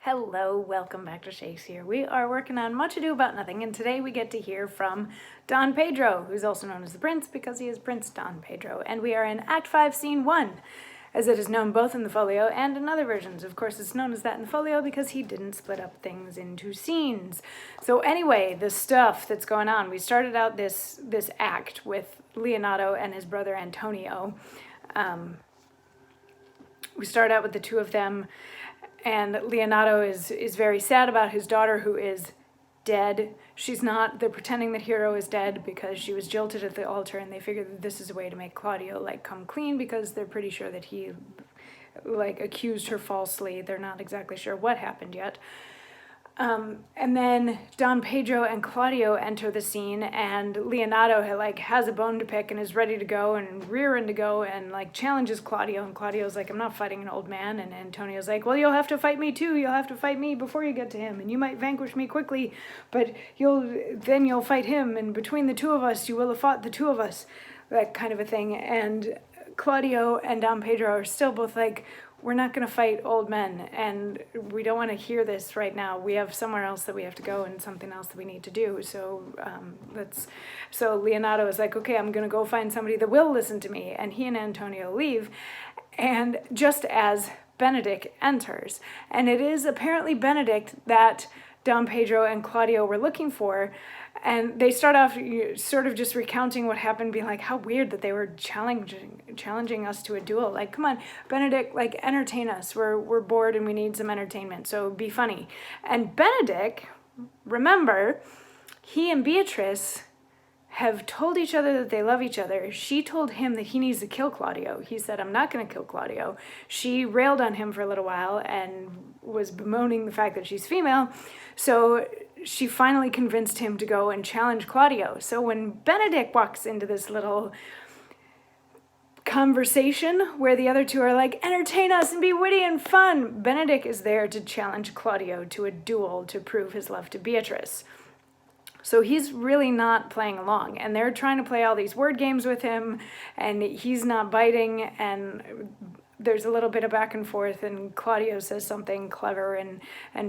Hello, welcome back to Shakesyear. We are working on Much Ado About Nothing, and today we get to hear from Don Pedro, who's also known as the Prince because he is Prince Don Pedro, and we are in Act 5, Scene 1, as it is known both in the folio and in other versions. Of course, it's known as that in the folio because he didn't split up things into scenes. So anyway, the stuff that's going on, we started out this act with Leonardo and his brother Antonio. We start out with the two of them, and Leonardo is very sad about his daughter who is dead. She's not, they're pretending that Hero is dead because she was jilted at the altar, and they figure that this is a way to make Claudio come clean because they're pretty sure that he accused her falsely. They're not exactly sure what happened yet. And then Don Pedro and Claudio enter the scene, and Leonardo has a bone to pick and is ready to go and rearing to go and challenges Claudio, and Claudio's like, I'm not fighting an old man, and Antonio's like, well, you'll have to fight me too. You'll have to fight me before you get to him, and you might vanquish me quickly, but you'll fight him, and between the two of us you will have fought the two of us, that kind of a thing. And Claudio and Don Pedro are still both like, we're not going to fight old men, and we don't want to hear this right now. We have somewhere else that we have to go and something else that we need to do. So So Leonardo is like, okay, I'm going to go find somebody that will listen to me. And he and Antonio leave, and just as Benedict enters, and it is apparently Benedict that Don Pedro and Claudio were looking for. And they start off sort of just recounting what happened, being like, how weird that they were challenging us to a duel. Like, come on, Benedict, entertain us. We're bored and we need some entertainment, so be funny. And Benedict, remember, he and Beatrice have told each other that they love each other. She told him that he needs to kill Claudio. He said, I'm not going to kill Claudio. She railed on him for a little while and was bemoaning the fact that she's female. So she finally convinced him to go and challenge Claudio. So when Benedict walks into this little conversation where the other two are like, entertain us and be witty and fun, Benedict is there to challenge Claudio to a duel to prove his love to Beatrice. So he's really not playing along, and they're trying to play all these word games with him, and he's not biting, and there's a little bit of back and forth, and Claudio says something clever, and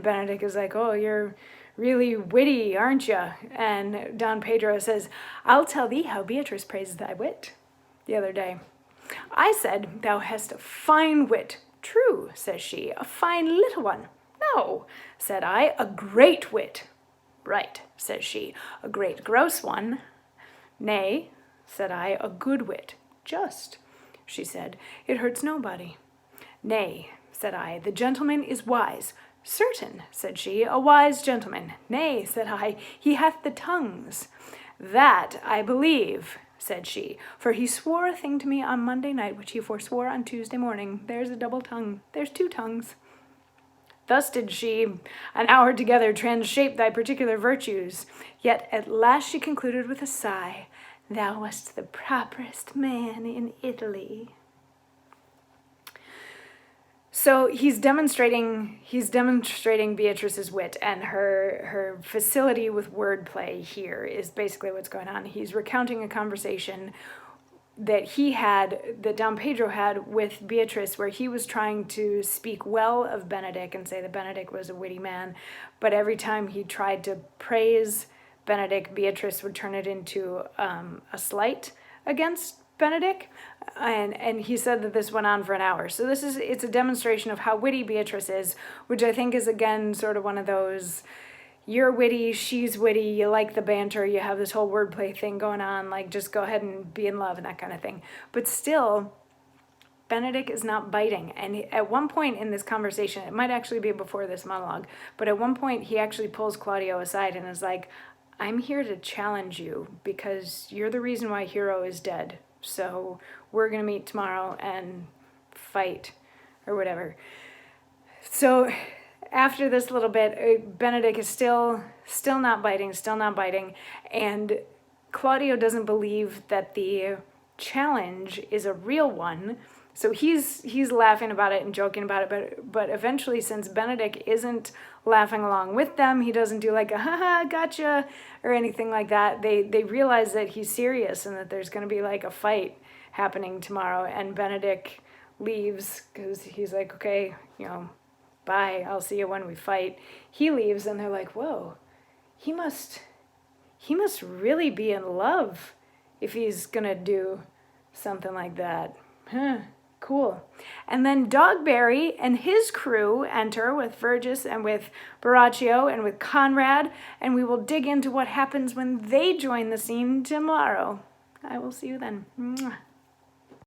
Benedict is like, oh, you're really witty, aren't you? And Don Pedro says, I'll tell thee how Beatrice praised thy wit the other day. I said, thou hast a fine wit. True, says she, a fine little one. No, said I, a great wit. Right, says she, a great gross one. Nay, said I, a good wit. Just, she said, it hurts nobody. Nay, said I, the gentleman is wise. Certain, said she, a wise gentleman. Nay, said I, he hath the tongues. That I believe, said she, for he swore a thing to me on Monday night, which he forswore on Tuesday morning. There's a double tongue. There's two tongues. Thus did she an hour together transshape thy particular virtues. Yet at last she concluded with a sigh, thou wast the properest man in Italy. So he's demonstrating Beatrice's wit, and her facility with wordplay here is basically what's going on. He's recounting a conversation that Don Pedro had with Beatrice, where he was trying to speak well of Benedict and say that Benedict was a witty man, but every time he tried to praise Benedict, Beatrice would turn it into a slight against Benedict, and he said that this went on for an hour. So it's a demonstration of how witty Beatrice is, which I think is again sort of one of those, you're witty, she's witty, you like the banter, you have this whole wordplay thing going on, just go ahead and be in love and that kind of thing. But still, Benedict is not biting. And at one point in this conversation, it might actually be before this monologue, but at one point he actually pulls Claudio aside and is like, I'm here to challenge you because you're the reason why Hero is dead. So we're going to meet tomorrow and fight or whatever. So after this little bit, Benedict is still not biting, and Claudio doesn't believe that the challenge is a real one. So he's laughing about it and joking about it, but eventually, since Benedict isn't laughing along with them, he doesn't do a haha gotcha or anything like that. They realize that he's serious and that there's going to be a fight happening tomorrow, and Benedict leaves because he's like, okay, bye, I'll see you when we fight. He leaves and they're like, whoa, he must really be in love if he's gonna do something like that. Huh, cool. And then Dogberry and his crew enter with Verges and with Borachio and with Conrad, and we will dig into what happens when they join the scene tomorrow. I will see you then. Mwah.